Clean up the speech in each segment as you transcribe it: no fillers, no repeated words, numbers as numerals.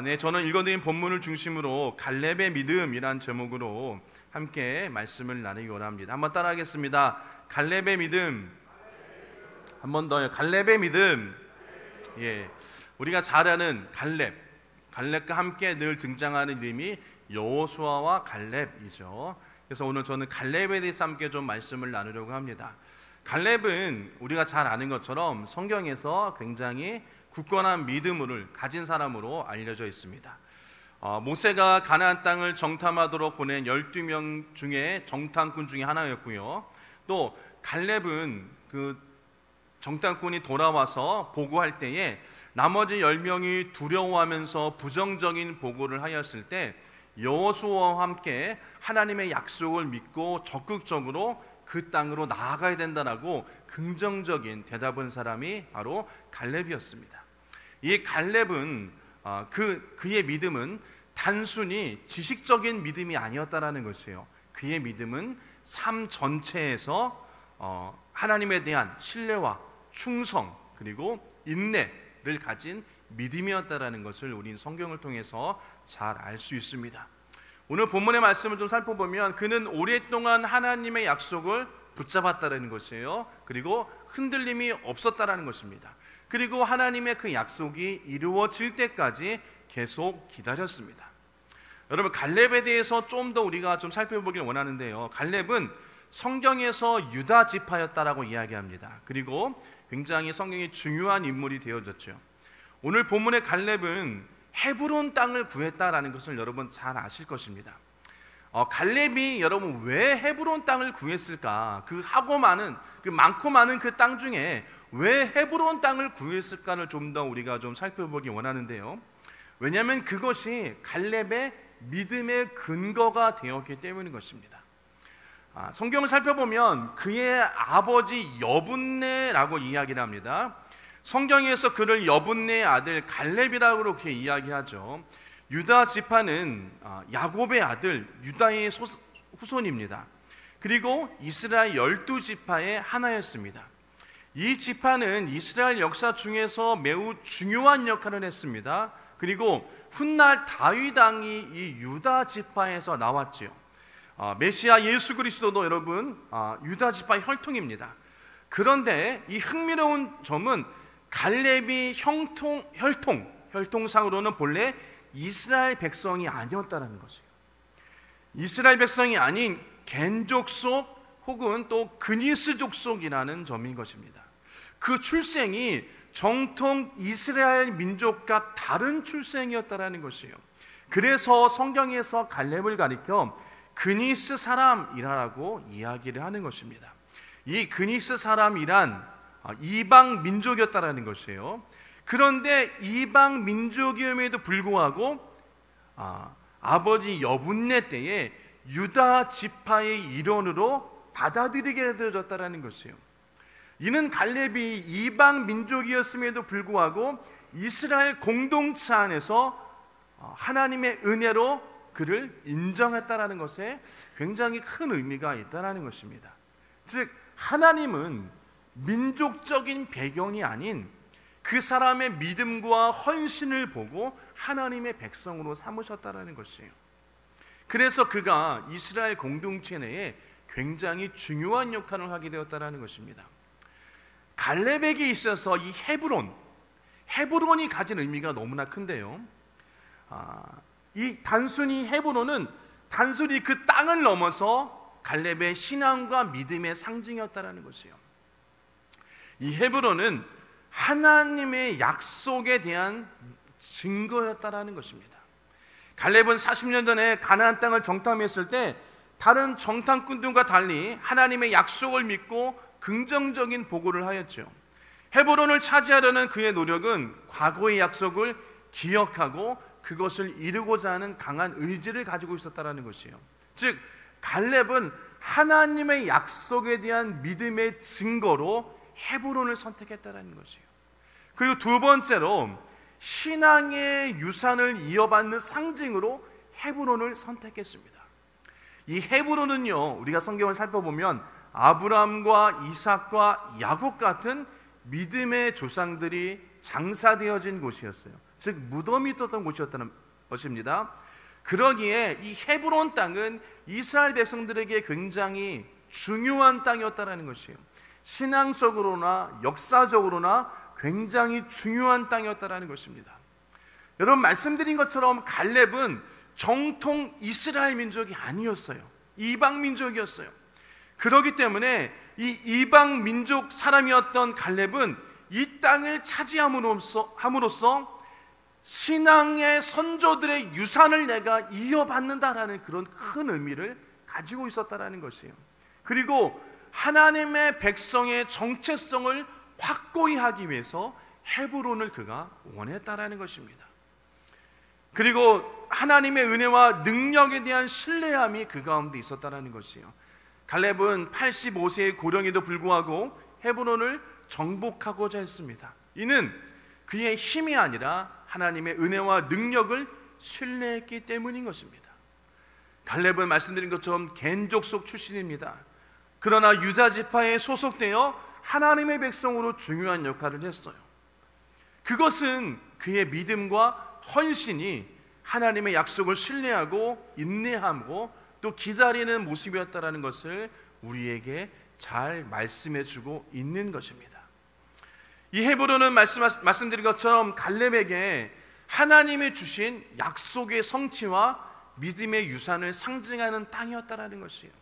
네, 저는 읽어드린 본문을 중심으로 갈렙의 믿음이란 제목으로 함께 말씀을 나누기 원합니다. 한번 따라하겠습니다. 갈렙의 믿음. 한 번 더요. 갈렙의 믿음. 예, 우리가 잘 아는 갈렙과 함께 늘 등장하는 이름이 여호수아와 갈렙이죠. 그래서 오늘 저는 갈렙에 대해서 함께 좀 말씀을 나누려고 합니다. 갈렙은 우리가 잘 아는 것처럼 성경에서 굉장히 굳건한 믿음을 가진 사람으로 알려져 있습니다. 모세가 가나안 땅을 정탐하도록 보낸 12명 중에 정탐꾼 중에 하나였고요. 또 갈렙은 그 정탐꾼이 돌아와서 보고할 때에 나머지 10명이 두려워하면서 부정적인 보고를 하였을 때 여호수아와 함께 하나님의 약속을 믿고 적극적으로 그 땅으로 나아가야 된다라고 긍정적인 대답한 사람이 바로 갈렙이었습니다. 이 갈렙은 그의 믿음은 단순히 지식적인 믿음이 아니었다라는 것이에요. 그의 믿음은 삶 전체에서 하나님에 대한 신뢰와 충성 그리고 인내를 가진 믿음이었다라는 것을 우리는 성경을 통해서 잘 알 수 있습니다. 오늘 본문의 말씀을 좀 살펴보면 그는 오랫동안 하나님의 약속을 붙잡았다라는 것이에요. 그리고 흔들림이 없었다라는 것입니다. 그리고 하나님의 그 약속이 이루어질 때까지 계속 기다렸습니다. 여러분, 갈렙에 대해서 좀 더 우리가 좀 살펴보길 원하는데요. 갈렙은 성경에서 유다 지파였다라고 이야기합니다. 그리고 굉장히 성경이 중요한 인물이 되어졌죠. 오늘 본문의 갈렙은 헤브론 땅을 구했다라는 것을 여러분 잘 아실 것입니다. 갈렙이 여러분 왜 헤브론 땅을 구했을까? 그 많고 많은 그 땅 중에 왜 헤브론 땅을 구했을까를 좀 더 우리가 좀 살펴보기 원하는데요. 왜냐하면 그것이 갈렙의 믿음의 근거가 되었기 때문인 것입니다. 성경을 살펴보면 그의 아버지 여분네라고 이야기를 합니다. 성경에서 그를 여분네의 아들 갈렙이라고 그렇게 이야기하죠. 유다 지파는 야곱의 아들 유다의 후손입니다. 그리고 이스라엘 12지파의 하나였습니다. 이 지파는 이스라엘 역사 중에서 매우 중요한 역할을 했습니다. 그리고 훗날 다윗 왕이 이 유다 지파에서 나왔지요. 메시아 예수 그리스도도 여러분 유다 지파의 혈통입니다. 그런데 이 흥미로운 점은 갈렙이 혈통상으로는 본래 이스라엘 백성이 아니었다는 것이에요. 이스라엘 백성이 아닌 겐 족속 혹은 또 그니스 족속이라는 점인 것입니다. 그 출생이 정통 이스라엘 민족과 다른 출생이었다는 것이에요. 그래서 성경에서 갈렙을 가리켜 그니스 사람이라고 이야기를 하는 것입니다. 이 그니스 사람이란 이방 민족이었다는 것이에요. 그런데 이방 민족임에도 불구하고 아버지 여분네 때에 유다 지파의 일원으로 받아들이게 되어졌다는 것이에요. 이는 갈렙이 이방 민족이었음에도 불구하고 이스라엘 공동체 안에서 하나님의 은혜로 그를 인정했다는 것에 굉장히 큰 의미가 있다는 것입니다. 즉 하나님은 민족적인 배경이 아닌 그 사람의 믿음과 헌신을 보고 하나님의 백성으로 삼으셨다는 것이에요. 그래서 그가 이스라엘 공동체 내에 굉장히 중요한 역할을 하게 되었다는 것입니다. 갈렙에게 있어서 이 헤브론이 가진 의미가 너무나 큰데요. 이 헤브론은 단순히 그 땅을 넘어서 갈렙의 신앙과 믿음의 상징이었다는 것이에요. 이 헤브론은 하나님의 약속에 대한 증거였다는 것입니다. 갈렙은 40년 전에 가나안 땅을 정탐했을 때 다른 정탐꾼들과 달리 하나님의 약속을 믿고 긍정적인 보고를 하였죠. 헤브론을 차지하려는 그의 노력은 과거의 약속을 기억하고 그것을 이루고자 하는 강한 의지를 가지고 있었다는 것이에요. 즉 갈렙은 하나님의 약속에 대한 믿음의 증거로 헤브론을 선택했다는 것이에요. 그리고 두 번째로 신앙의 유산을 이어받는 상징으로 헤브론을 선택했습니다. 이 헤브론은요, 우리가 성경을 살펴보면 아브라함과 이삭과 야곱 같은 믿음의 조상들이 장사되어진 곳이었어요. 즉 무덤이 있었던 곳이었다는 것입니다. 그러기에 이 헤브론 땅은 이스라엘 백성들에게 굉장히 중요한 땅이었다는 것이에요. 신앙적으로나 역사적으로나 굉장히 중요한 땅이었다는 것입니다. 여러분, 말씀드린 것처럼 갈렙은 정통 이스라엘 민족이 아니었어요. 이방 민족이었어요. 그렇기 때문에 이 이방 민족 사람이었던 갈렙은 이 땅을 차지함으로써 신앙의 선조들의 유산을 내가 이어받는다라는 그런 큰 의미를 가지고 있었다라는 것이에요. 그리고 하나님의 백성의 정체성을 확고히 하기 위해서 헤브론을 그가 원했다라는 것입니다. 그리고 하나님의 은혜와 능력에 대한 신뢰함이 그 가운데 있었다라는 것이에요. 갈렙은 85세의 고령에도 불구하고 헤브론을 정복하고자 했습니다. 이는 그의 힘이 아니라 하나님의 은혜와 능력을 신뢰했기 때문인 것입니다. 갈렙은 말씀드린 것처럼 겐족속 출신입니다. 그러나 유다 지파에 소속되어 하나님의 백성으로 중요한 역할을 했어요. 그것은 그의 믿음과 헌신이 하나님의 약속을 신뢰하고 인내하고 또 기다리는 모습이었다는 것을 우리에게 잘 말씀해주고 있는 것입니다. 이 헤브론은 말씀드린 것처럼 갈렙에게 하나님이 주신 약속의 성취와 믿음의 유산을 상징하는 땅이었다는 것이에요.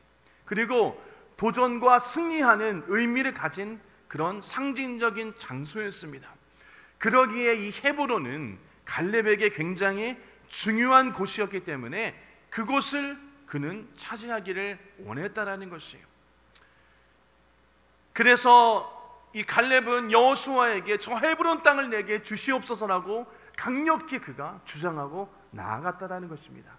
그리고 도전과 승리하는 의미를 가진 그런 상징적인 장소였습니다. 그러기에 이 헤브론은 갈렙에게 굉장히 중요한 곳이었기 때문에 그곳을 그는 차지하기를 원했다라는 것이에요. 그래서 이 갈렙은 여호수아에게 저 헤브론 땅을 내게 주시옵소서라고 강력히 그가 주장하고 나아갔다라는 것입니다.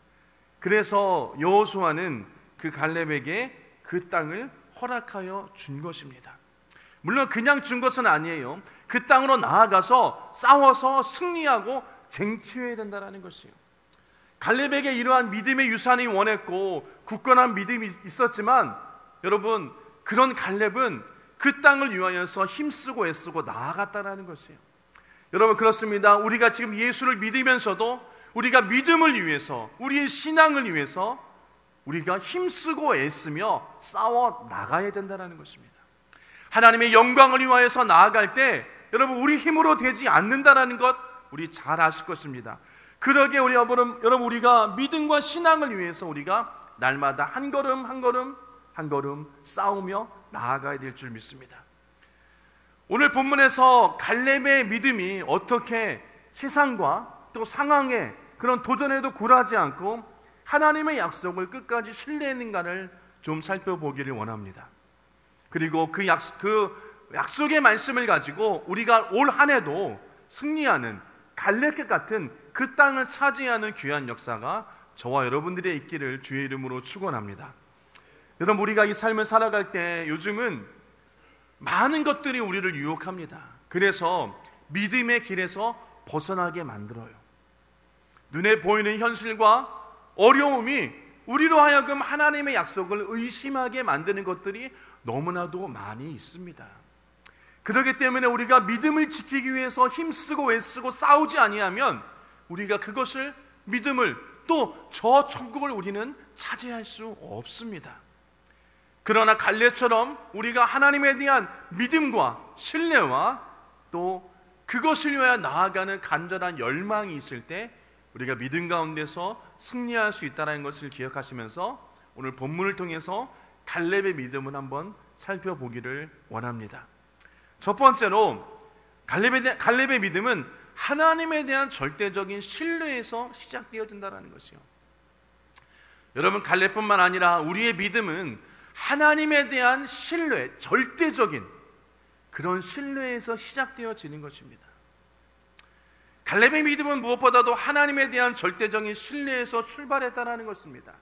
그래서 여호수아는 그 갈렙에게 그 땅을 허락하여 준 것입니다. 물론 그냥 준 것은 아니에요. 그 땅으로 나아가서 싸워서 승리하고 쟁취해야 된다는 것이에요. 갈렙에게 이러한 믿음의 유산이 원했고 굳건한 믿음이 있었지만 여러분, 그런 갈렙은 그 땅을 위하여서 힘쓰고 애쓰고 나아갔다는 것이에요. 여러분, 그렇습니다. 우리가 지금 예수를 믿으면서도 우리가 믿음을 위해서, 우리의 신앙을 위해서 우리가 힘쓰고 애쓰며 싸워 나가야 된다는 것입니다. 하나님의 영광을 위하여서 나아갈 때 여러분, 우리 힘으로 되지 않는다는 것 우리 잘 아실 것입니다. 그러기에 우리가 믿음과 신앙을 위해서 우리가 날마다 한 걸음 한 걸음 한 걸음 싸우며 나아가야 될 줄 믿습니다. 오늘 본문에서 갈렙의 믿음이 어떻게 세상과 또 상황에 그런 도전에도 굴하지 않고 하나님의 약속을 끝까지 신뢰했는가를 좀 살펴보기를 원합니다. 그리고 그 약속의 말씀을 가지고 우리가 올 한 해도 승리하는 갈렙 같은 그 땅을 차지하는 귀한 역사가 저와 여러분들의 있기를 주의 이름으로 축원합니다. 여러분, 우리가 이 삶을 살아갈 때 요즘은 많은 것들이 우리를 유혹합니다. 그래서 믿음의 길에서 벗어나게 만들어요. 눈에 보이는 현실과 어려움이 우리로 하여금 하나님의 약속을 의심하게 만드는 것들이 너무나도 많이 있습니다. 그렇기 때문에 우리가 믿음을 지키기 위해서 힘쓰고 애쓰고 싸우지 아니하면 우리가 그것을, 믿음을, 또 저 천국을 우리는 차지할 수 없습니다. 그러나 갈렙처럼 우리가 하나님에 대한 믿음과 신뢰와 또 그것을 위하여 나아가는 간절한 열망이 있을 때 우리가 믿음 가운데서 승리할 수 있다는 것을 기억하시면서 오늘 본문을 통해서 갈렙의 믿음을 한번 살펴보기를 원합니다. 첫 번째로 갈렙의 믿음은 하나님에 대한 절대적인 신뢰에서 시작되어진다는 것이요. 여러분, 갈렙뿐만 아니라 우리의 믿음은 하나님에 대한 신뢰, 절대적인 그런 신뢰에서 시작되어지는 것입니다. 갈렙의 믿음은 무엇보다도 하나님에 대한 절대적인 신뢰에서 출발했다는 것입니다.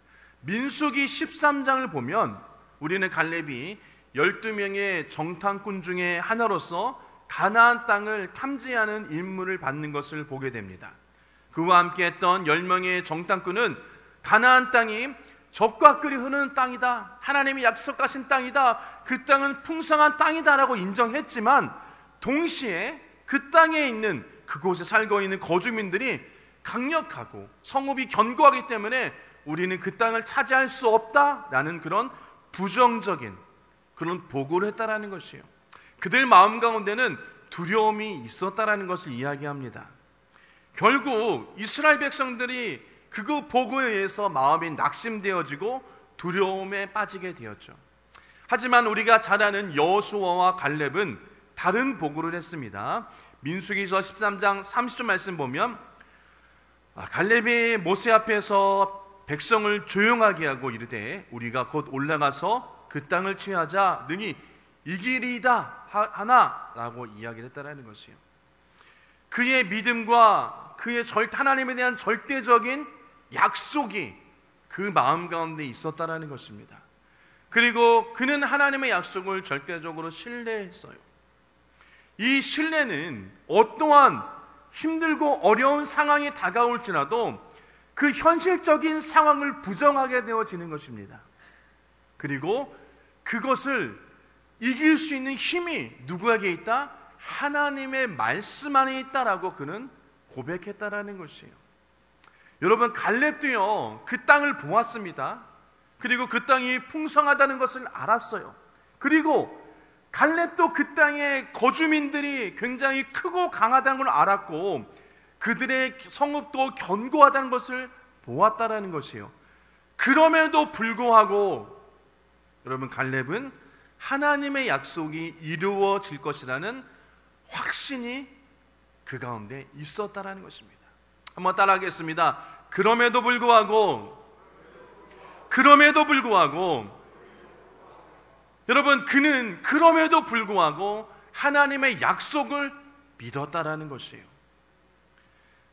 민수기 13장을 보면 우리는 갈렙이 12명의 정탐꾼 중에 하나로서 가나안 땅을 탐지하는 임무를 받는 것을 보게 됩니다. 그와 함께 했던 10명의 정탐꾼은 가나안 땅이 젖과 꿀이 흐르는 땅이다, 하나님이 약속하신 땅이다, 그 땅은 풍성한 땅이다 라고 인정했지만 동시에 그 땅에 있는 그곳에 살고 있는 거주민들이 강력하고 성읍이 견고하기 때문에 우리는 그 땅을 차지할 수 없다라는 그런 부정적인 그런 보고를 했다라는 것이에요. 그들 마음 가운데는 두려움이 있었다라는 것을 이야기합니다. 결국 이스라엘 백성들이 그 보고에 의해서 마음이 낙심되어지고 두려움에 빠지게 되었죠. 하지만 우리가 잘 아는 여호수아와 갈렙은 다른 보고를 했습니다. 민수기서 13장 30절 말씀 보면 갈렙이 모세 앞에서 백성을 조용하게 하고 이르되 우리가 곧 올라가서 그 땅을 취하자 능히 이기리이다 하나라고 이야기를 했다는 것이에요. 그의 믿음과 그의 하나님에 대한 절대적인 약속이 그 마음 가운데 있었다는 것입니다. 그리고 그는 하나님의 약속을 절대적으로 신뢰했어요. 이 신뢰는 어떠한 힘들고 어려운 상황이 다가올지라도 그 현실적인 상황을 부정하게 되어지는 것입니다. 그리고 그것을 이길 수 있는 힘이 누구에게 있다? 하나님의 말씀 안에 있다라고 그는 고백했다라는 것이에요. 여러분, 갈렙도요 그 땅을 보았습니다. 그리고 그 땅이 풍성하다는 것을 알았어요. 그리고 갈렙도 그 땅의 거주민들이 굉장히 크고 강하다는 걸 알았고 그들의 성읍도 견고하다는 것을 보았다라는 것이에요. 그럼에도 불구하고 여러분, 갈렙은 하나님의 약속이 이루어질 것이라는 확신이 그 가운데 있었다라는 것입니다. 한번 따라하겠습니다. 그럼에도 불구하고 여러분, 그는 그럼에도 불구하고 하나님의 약속을 믿었다라는 것이에요.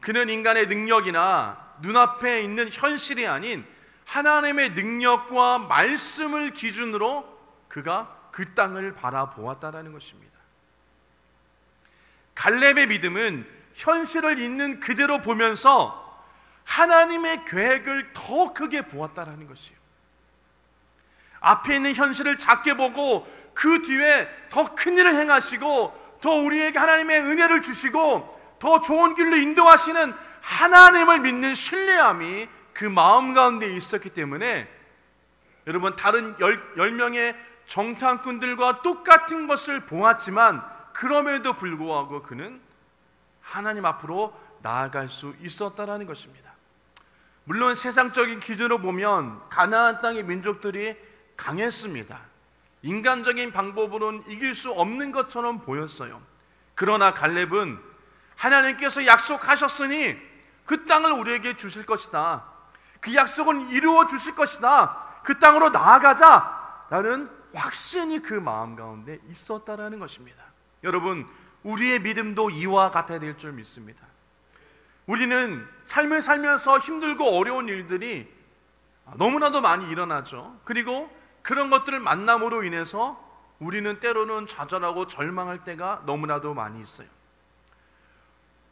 그는 인간의 능력이나 눈앞에 있는 현실이 아닌 하나님의 능력과 말씀을 기준으로 그가 그 땅을 바라보았다라는 것입니다. 갈렙의 믿음은 현실을 있는 그대로 보면서 하나님의 계획을 더 크게 보았다라는 것이에요. 앞에 있는 현실을 작게 보고 그 뒤에 더 큰 일을 행하시고 더 우리에게 하나님의 은혜를 주시고 더 좋은 길로 인도하시는 하나님을 믿는 신뢰함이 그 마음 가운데 있었기 때문에 여러분, 다른 10명의 정탐꾼들과 똑같은 것을 보았지만 그럼에도 불구하고 그는 하나님 앞으로 나아갈 수 있었다라는 것입니다. 물론 세상적인 기준으로 보면 가나안 땅의 민족들이 강했습니다. 인간적인 방법으로는 이길 수 없는 것처럼 보였어요. 그러나 갈렙은 하나님께서 약속하셨으니 그 땅을 우리에게 주실 것이다, 그 약속은 이루어 주실 것이다, 그 땅으로 나아가자 라는 확신이 그 마음 가운데 있었다라는 것입니다. 여러분, 우리의 믿음도 이와 같아야 될 줄 믿습니다. 우리는 삶을 살면서 힘들고 어려운 일들이 너무나도 많이 일어나죠. 그리고 그런 것들을 만남으로 인해서 우리는 때로는 좌절하고 절망할 때가 너무나도 많이 있어요.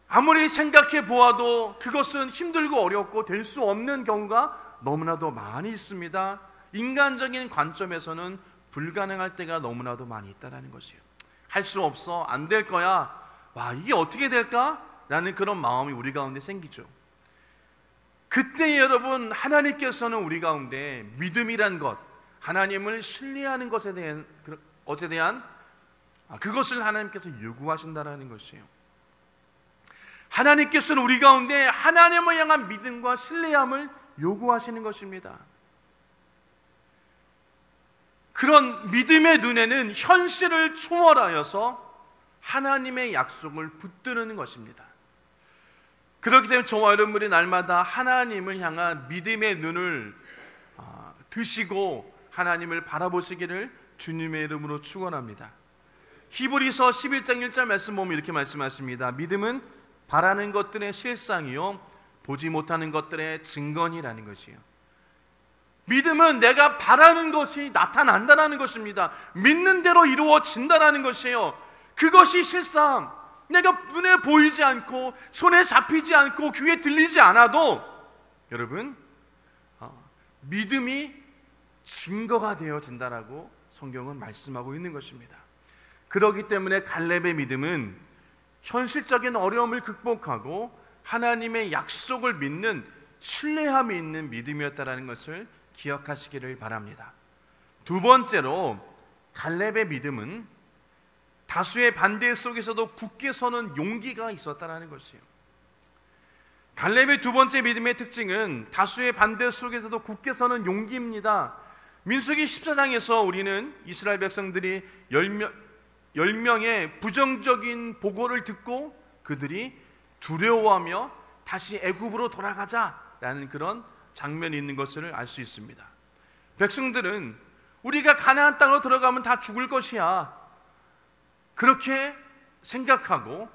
아무리 생각해 보아도 그것은 힘들고 어렵고 될 수 없는 경우가 너무나도 많이 있습니다. 인간적인 관점에서는 불가능할 때가 너무나도 많이 있다는 것이에요. 할 수 없어, 안 될 거야, 와, 이게 어떻게 될까? 라는 그런 마음이 우리 가운데 생기죠. 그때 여러분, 하나님께서는 우리 가운데 믿음이란 것, 하나님을 신뢰하는 것에 대한 그것을 하나님께서 요구하신다는 것이에요. 하나님께서는 우리 가운데 하나님을 향한 믿음과 신뢰함을 요구하시는 것입니다. 그런 믿음의 눈에는 현실을 초월하여서 하나님의 약속을 붙드는 것입니다. 그렇기 때문에 저와 여러분들이 날마다 하나님을 향한 믿음의 눈을 드시고 하나님을 바라보시기를 주님의 이름으로 축원합니다. 히브리서 11장 1절 말씀 보면 이렇게 말씀하십니다. 믿음은 바라는 것들의 실상이요 보지 못하는 것들의 증거니라는 것이에요. 믿음은 내가 바라는 것이 나타난다는 것입니다. 믿는 대로 이루어진다는 것이에요. 그것이 실상 내가 눈에 보이지 않고 손에 잡히지 않고 귀에 들리지 않아도 여러분, 믿음이 증거가 되어진다라고 성경은 말씀하고 있는 것입니다. 그렇기 때문에 갈렙의 믿음은 현실적인 어려움을 극복하고 하나님의 약속을 믿는 신뢰함이 있는 믿음이었다는 것을 기억하시기를 바랍니다. 두 번째로 갈렙의 믿음은 다수의 반대 속에서도 굳게 서는 용기가 있었다는 것이에요. 갈렙의 두 번째 믿음의 특징은 다수의 반대 속에서도 굳게 서는 용기입니다. 민수기 14장에서 우리는 이스라엘 백성들이 10명의 부정적인 보고를 듣고 그들이 두려워하며 다시 애굽으로 돌아가자라는 그런 장면이 있는 것을 알 수 있습니다. 백성들은 우리가 가나안 땅으로 들어가면 다 죽을 것이야, 그렇게 생각하고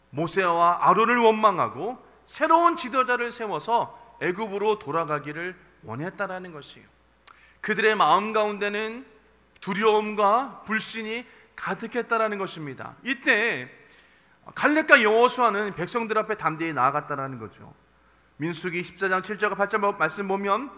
모세와 아론을 원망하고 새로운 지도자를 세워서 애굽으로 돌아가기를 원했다라는 것이에요. 그들의 마음 가운데는 두려움과 불신이 가득했다라는 것입니다. 이때 갈렙과 여호수아는 백성들 앞에 담대히 나아갔다라는 거죠. 민수기 14장 7절과 8절 말씀 보면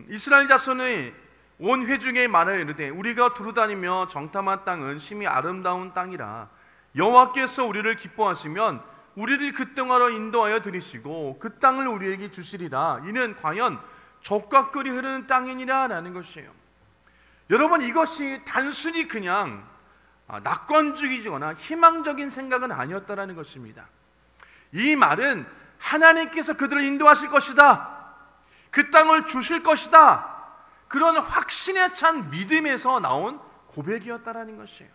이스라엘 자손의 온 회중의 말을 이르되 우리가 두루다니며 정탐한 땅은 심히 아름다운 땅이라 여호와께서 우리를 기뻐하시면 우리를 그 땅으로 인도하여 들이시고 그 땅을 우리에게 주시리라. 이는 과연 젖과 꿀이 흐르는 땅이니라 라는 것이에요. 여러분, 이것이 단순히 그냥 낙관주의거나 희망적인 생각은 아니었다라는 것입니다. 이 말은 하나님께서 그들을 인도하실 것이다, 그 땅을 주실 것이다, 그런 확신에 찬 믿음에서 나온 고백이었다라는 것이에요.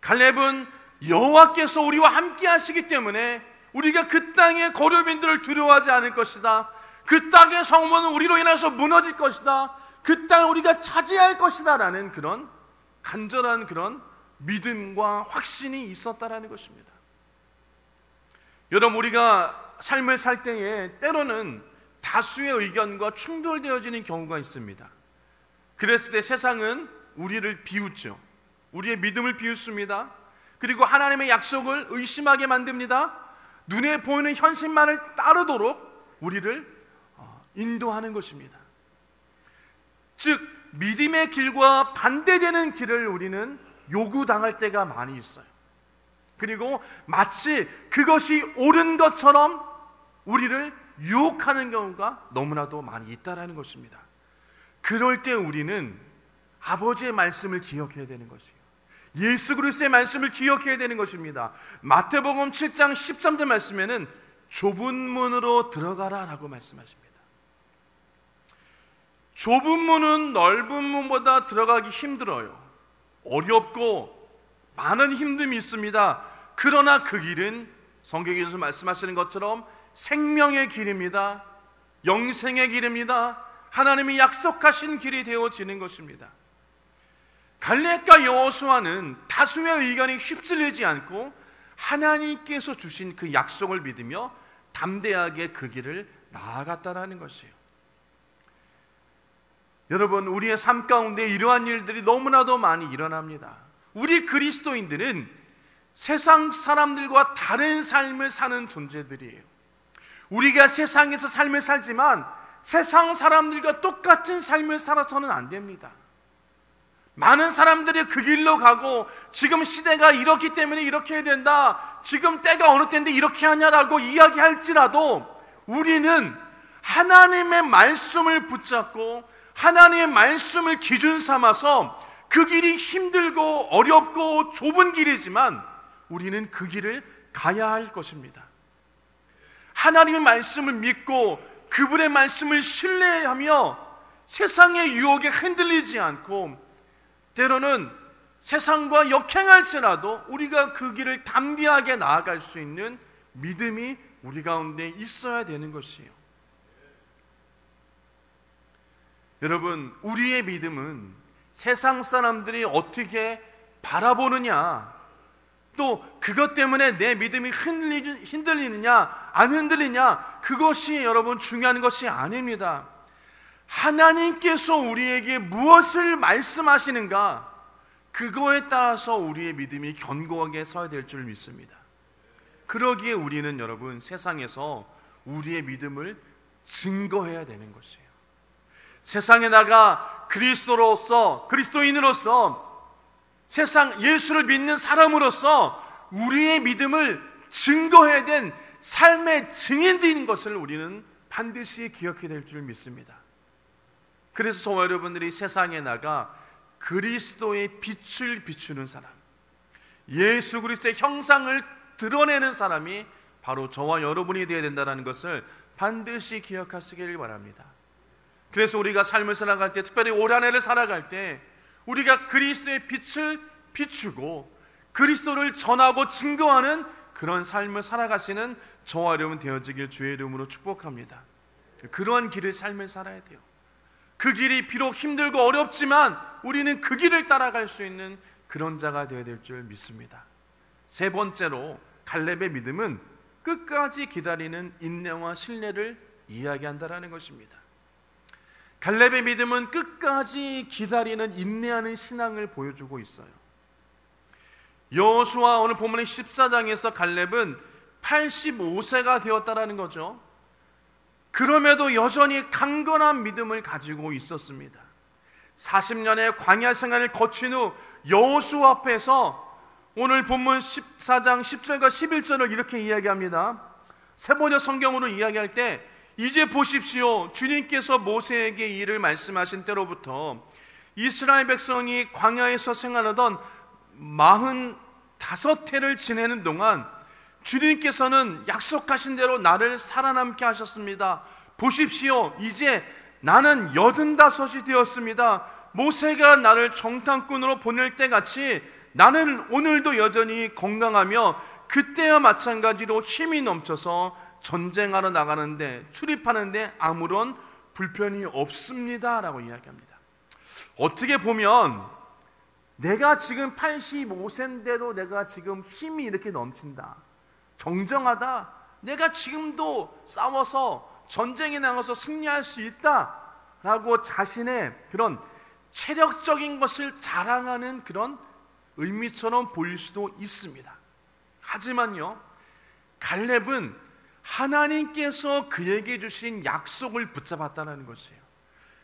갈렙은 여호와께서 우리와 함께 하시기 때문에 우리가 그 땅의 거류민들을 두려워하지 않을 것이다, 그 땅의 성문은 우리로 인해서 무너질 것이다, 그 땅을 우리가 차지할 것이다 라는 그런 간절한 그런 믿음과 확신이 있었다라는 것입니다. 여러분, 우리가 삶을 살 때에 때로는 다수의 의견과 충돌되어지는 경우가 있습니다. 그랬을 때 세상은 우리를 비웃죠. 우리의 믿음을 비웃습니다. 그리고 하나님의 약속을 의심하게 만듭니다. 눈에 보이는 현실만을 따르도록 우리를 인도하는 것입니다. 즉, 믿음의 길과 반대되는 길을 우리는 요구당할 때가 많이 있어요. 그리고 마치 그것이 옳은 것처럼 우리를 유혹하는 경우가 너무나도 많이 있다는 것입니다. 그럴 때 우리는 아버지의 말씀을 기억해야 되는 것이에요. 예수 그리스도의 말씀을 기억해야 되는 것입니다. 마태복음 7장 13절 말씀에는 좁은 문으로 들어가라 라고 말씀하십니다. 좁은 문은 넓은 문보다 들어가기 힘들어요. 어렵고 많은 힘듦이 있습니다. 그러나 그 길은 성경에서 말씀하시는 것처럼 생명의 길입니다. 영생의 길입니다. 하나님이 약속하신 길이 되어지는 것입니다. 갈렙과 여호수아는 다수의 의견이 휩쓸리지 않고 하나님께서 주신 그 약속을 믿으며 담대하게 그 길을 나아갔다라는 것이에요. 여러분, 우리의 삶 가운데 이러한 일들이 너무나도 많이 일어납니다. 우리 그리스도인들은 세상 사람들과 다른 삶을 사는 존재들이에요. 우리가 세상에서 삶을 살지만 세상 사람들과 똑같은 삶을 살아서는 안 됩니다. 많은 사람들이 그 길로 가고 지금 시대가 이렇기 때문에 이렇게 해야 된다, 지금 때가 어느 때인데 이렇게 하냐라고 이야기할지라도 우리는 하나님의 말씀을 붙잡고 하나님의 말씀을 기준 삼아서 그 길이 힘들고 어렵고 좁은 길이지만 우리는 그 길을 가야 할 것입니다. 하나님의 말씀을 믿고 그분의 말씀을 신뢰하며 세상의 유혹에 흔들리지 않고 때로는 세상과 역행할지라도 우리가 그 길을 담대하게 나아갈 수 있는 믿음이 우리 가운데 있어야 되는 것이에요. 여러분, 우리의 믿음은 세상 사람들이 어떻게 바라보느냐, 또 그것 때문에 내 믿음이 흔들리느냐 안 흔들리냐, 그것이 여러분 중요한 것이 아닙니다. 하나님께서 우리에게 무엇을 말씀하시는가, 그거에 따라서 우리의 믿음이 견고하게 서야 될 줄 믿습니다. 그러기에 우리는 여러분 세상에서 우리의 믿음을 증거해야 되는 것이에요. 세상에 나가 그리스도인으로서 세상 예수를 믿는 사람으로서 우리의 믿음을 증거해야 된 삶의 증인들인 것을 우리는 반드시 기억해야 될 줄 믿습니다. 그래서 저와 여러분들이 세상에 나가 그리스도의 빛을 비추는 사람, 예수 그리스도의 형상을 드러내는 사람이 바로 저와 여러분이 되어야 된다는 것을 반드시 기억하시길 바랍니다. 그래서 우리가 삶을 살아갈 때, 특별히 올 한 해를 살아갈 때 우리가 그리스도의 빛을 비추고 그리스도를 전하고 증거하는 그런 삶을 살아가시는 저와 여러분 되어지길 주의 이름으로 축복합니다. 그러한 길을 삶을 살아야 돼요. 그 길이 비록 힘들고 어렵지만 우리는 그 길을 따라갈 수 있는 그런 자가 되어야 될 줄 믿습니다. 세 번째로 갈렙의 믿음은 끝까지 기다리는 인내와 신뢰를 이야기한다라는 것입니다. 갈렙의 믿음은 끝까지 기다리는 인내하는 신앙을 보여주고 있어요. 여호수아 오늘 본문의 14장에서 갈렙은 85세가 되었다라는 거죠. 그럼에도 여전히 강건한 믿음을 가지고 있었습니다. 40년의 광야 생활을 거친 후 여호수아 앞에서 오늘 본문 14장 10절과 11절을 이렇게 이야기합니다. 세번역 성경으로 이야기할 때 이제 보십시오, 주님께서 모세에게 이 일을 말씀하신 때로부터 이스라엘 백성이 광야에서 생활하던 45해를 지내는 동안 주님께서는 약속하신 대로 나를 살아남게 하셨습니다. 보십시오, 이제 나는 85이 되었습니다. 모세가 나를 정탐꾼으로 보낼 때 같이 나는 오늘도 여전히 건강하며 그때와 마찬가지로 힘이 넘쳐서 전쟁하러 나가는데, 출입하는데 아무런 불편이 없습니다 라고 이야기합니다. 어떻게 보면 내가 지금 85세인데도 내가 지금 힘이 이렇게 넘친다, 정정하다, 내가 지금도 싸워서 전쟁에 나가서 승리할 수 있다 라고 자신의 그런 체력적인 것을 자랑하는 그런 의미처럼 보일 수도 있습니다. 하지만요, 갈렙은 하나님께서 그에게 주신 약속을 붙잡았다는 것이에요.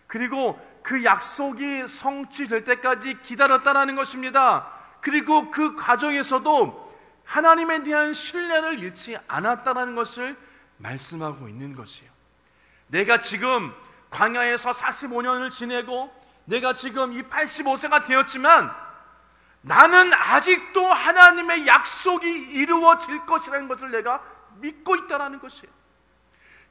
그리고 그 약속이 성취될 때까지 기다렸다는 것입니다. 그리고 그 과정에서도 하나님에 대한 신뢰를 잃지 않았다는 것을 말씀하고 있는 것이에요. 내가 지금 광야에서 45년을 지내고 내가 지금 이 85세가 되었지만 나는 아직도 하나님의 약속이 이루어질 것이라는 것을 내가 믿고 있다는 것이에요.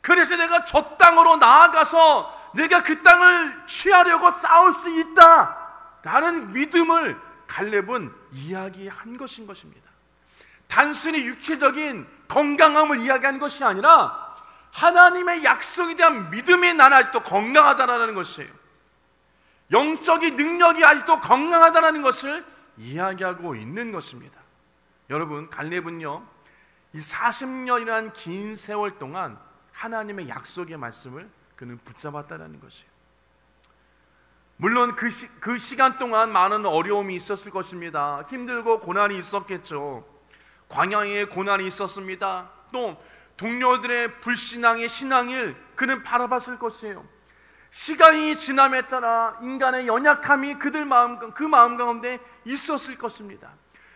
그래서 내가 저 땅으로 나아가서 내가 그 땅을 취하려고 싸울 수 있다라는 믿음을 갈렙은 이야기한 것인 것입니다. 단순히 육체적인 건강함을 이야기한 것이 아니라 하나님의 약속에 대한 믿음이 나는 아직도 건강하다는 것이에요. 영적인 능력이 아직도 건강하다는 것을 이야기하고 있는 것입니다. 여러분, 갈렙은요, 이 40년이라는 긴 세월 동안 하나님의 약속의 말씀을 그는 붙잡았다는 것이에요. 물론 그 시간 동안 많은 어려움이 있었을 것입니다. 힘들고 고난이 있었겠죠. 광야에 고난이 있었습니다. 또 동료들의 불신앙의 신앙을 그는 바라봤을 것이에요. 시간이 지남에 따라 인간의 연약함이 그 마음 가운데 있었을 것입니다.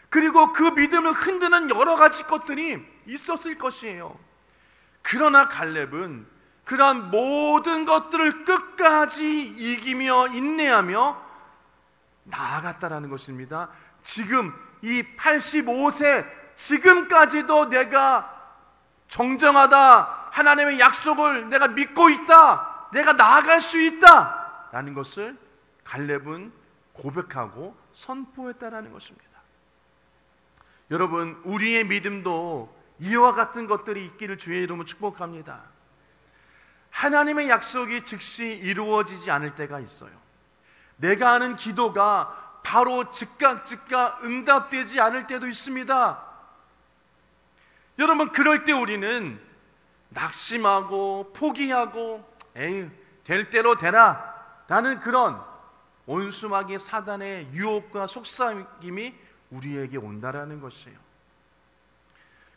그리고 그 믿음을 흔드는 여러 가지 것들이 있었을 것이에요. 그러나 갈렙은 그러한 모든 것들을 끝까지 이기며 인내하며 나아갔다라는 것입니다. 지금 이 85세 지금까지도 내가 정정하다, 하나님의 약속을 내가 믿고 있다, 내가 나아갈 수 있다 라는 것을 갈렙은 고백하고 선포했다라는 것입니다. 여러분, 우리의 믿음도 이와 같은 것들이 있기를 주의 이름으로 축복합니다. 하나님의 약속이 즉시 이루어지지 않을 때가 있어요. 내가 하는 기도가 바로 즉각 응답되지 않을 때도 있습니다. 여러분, 그럴 때 우리는 낙심하고 포기하고 에이, 될 대로 되라 라는 그런 온수마귀 사단의 유혹과 속삭임이 우리에게 온다라는 것이에요.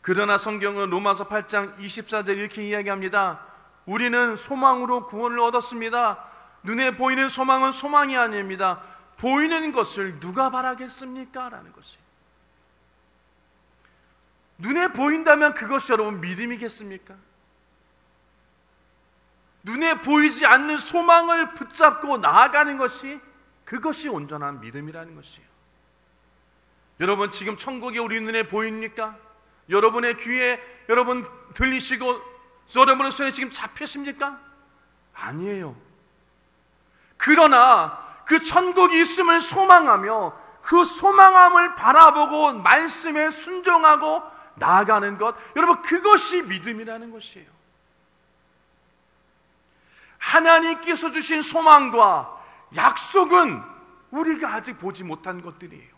그러나 성경은 로마서 8장 24절 이렇게 이야기합니다. 우리는 소망으로 구원을 얻었습니다. 눈에 보이는 소망은 소망이 아닙니다. 보이는 것을 누가 바라겠습니까? 라는 것이에요. 눈에 보인다면 그것이 여러분 믿음이겠습니까? 눈에 보이지 않는 소망을 붙잡고 나아가는 것이, 그것이 온전한 믿음이라는 것이에요. 여러분, 지금 천국이 우리 눈에 보입니까? 여러분의 귀에 여러분 들리시고 여러분의 손에 지금 잡히십니까? 아니에요. 그러나 그 천국이 있음을 소망하며 그 소망함을 바라보고 말씀에 순종하고 나아가는 것, 여러분, 그것이 믿음이라는 것이에요. 하나님께서 주신 소망과 약속은 우리가 아직 보지 못한 것들이에요.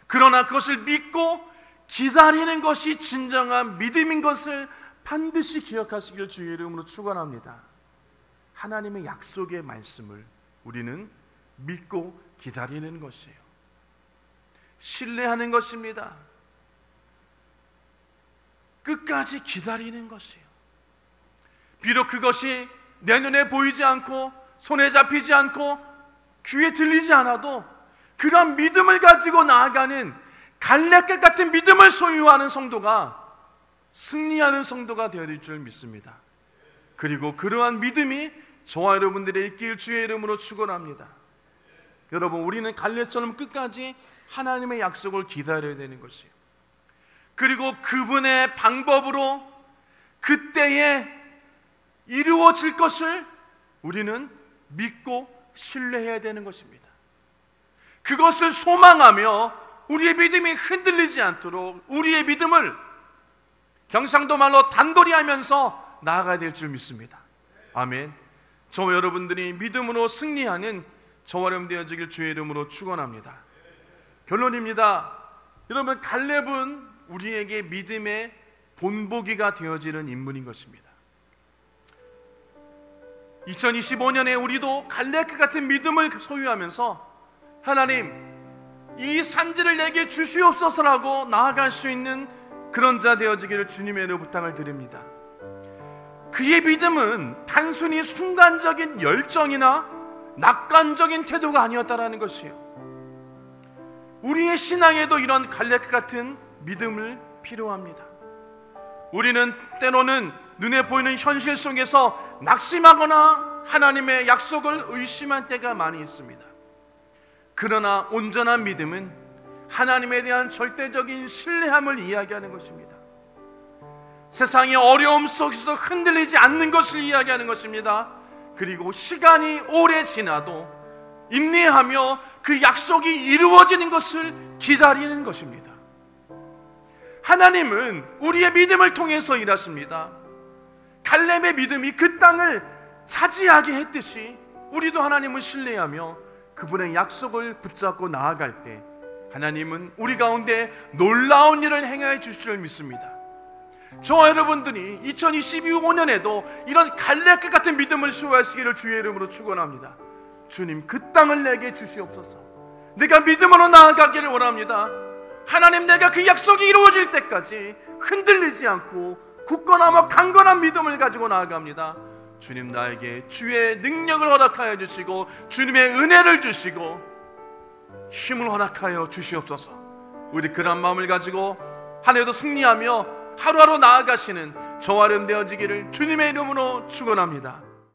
그러나 그것을 믿고 기다리는 것이 진정한 믿음인 것을 반드시 기억하시길 주의 이름으로 축원합니다. 하나님의 약속의 말씀을 우리는 믿고 기다리는 것이에요. 신뢰하는 것입니다. 끝까지 기다리는 것이에요. 비록 그것이 내 눈에 보이지 않고 손에 잡히지 않고 귀에 들리지 않아도 그런 믿음을 가지고 나아가는 갈렙과 같은 믿음을 소유하는 성도가 승리하는 성도가 되어야 될 줄 믿습니다. 그리고 그러한 믿음이 저와 여러분들의 있길 주의 이름으로 축원합니다. 여러분, 우리는 갈렙처럼 끝까지 하나님의 약속을 기다려야 되는 것이에요. 그리고 그분의 방법으로 그때에 이루어질 것을 우리는 믿고 신뢰해야 되는 것입니다. 그것을 소망하며 우리의 믿음이 흔들리지 않도록 우리의 믿음을 경상도 말로 단돌이 하면서 나아가야 될 줄 믿습니다. 아멘. 저와 여러분들이 믿음으로 승리하는 저와 여러분 되어지길 주의 이름으로 축원합니다. 결론입니다. 여러분, 갈렙은 우리에게 믿음의 본보기가 되어지는 인물인 것입니다. 2025년에 우리도 갈렙과 같은 믿음을 소유하면서 하나님, 이 산지를 내게 주시옵소서라고 나아갈 수 있는 그런 자 되어지기를 주님의 이름으로 부탁을 드립니다. 그의 믿음은 단순히 순간적인 열정이나 낙관적인 태도가 아니었다라는 것이에요. 우리의 신앙에도 이런 갈렙과 같은 믿음을 필요합니다. 우리는 때로는 눈에 보이는 현실 속에서 낙심하거나 하나님의 약속을 의심할 때가 많이 있습니다. 그러나 온전한 믿음은 하나님에 대한 절대적인 신뢰함을 이야기하는 것입니다. 세상의 어려움 속에서 흔들리지 않는 것을 이야기하는 것입니다. 그리고 시간이 오래 지나도 인내하며 그 약속이 이루어지는 것을 기다리는 것입니다. 하나님은 우리의 믿음을 통해서 일하십니다. 갈렙의 믿음이 그 땅을 차지하게 했듯이 우리도 하나님을 신뢰하며 그분의 약속을 붙잡고 나아갈 때 하나님은 우리 가운데 놀라운 일을 행하여 주실 줄 믿습니다. 저와 여러분들이 2025년에도 이런 갈렙과 같은 믿음을 소유하시기를 주의 이름으로 축원합니다. 주님, 그 땅을 내게 주시옵소서. 내가 믿음으로 나아가기를 원합니다. 하나님, 내가 그 약속이 이루어질 때까지 흔들리지 않고 굳건하며 강건한 믿음을 가지고 나아갑니다. 주님, 나에게 주의 능력을 허락하여 주시고 주님의 은혜를 주시고 힘을 허락하여 주시옵소서. 우리 그런 마음을 가지고 한 해도 승리하며 하루하루 나아가시는 저와 여러분 되어지기를 주님의 이름으로 축원합니다.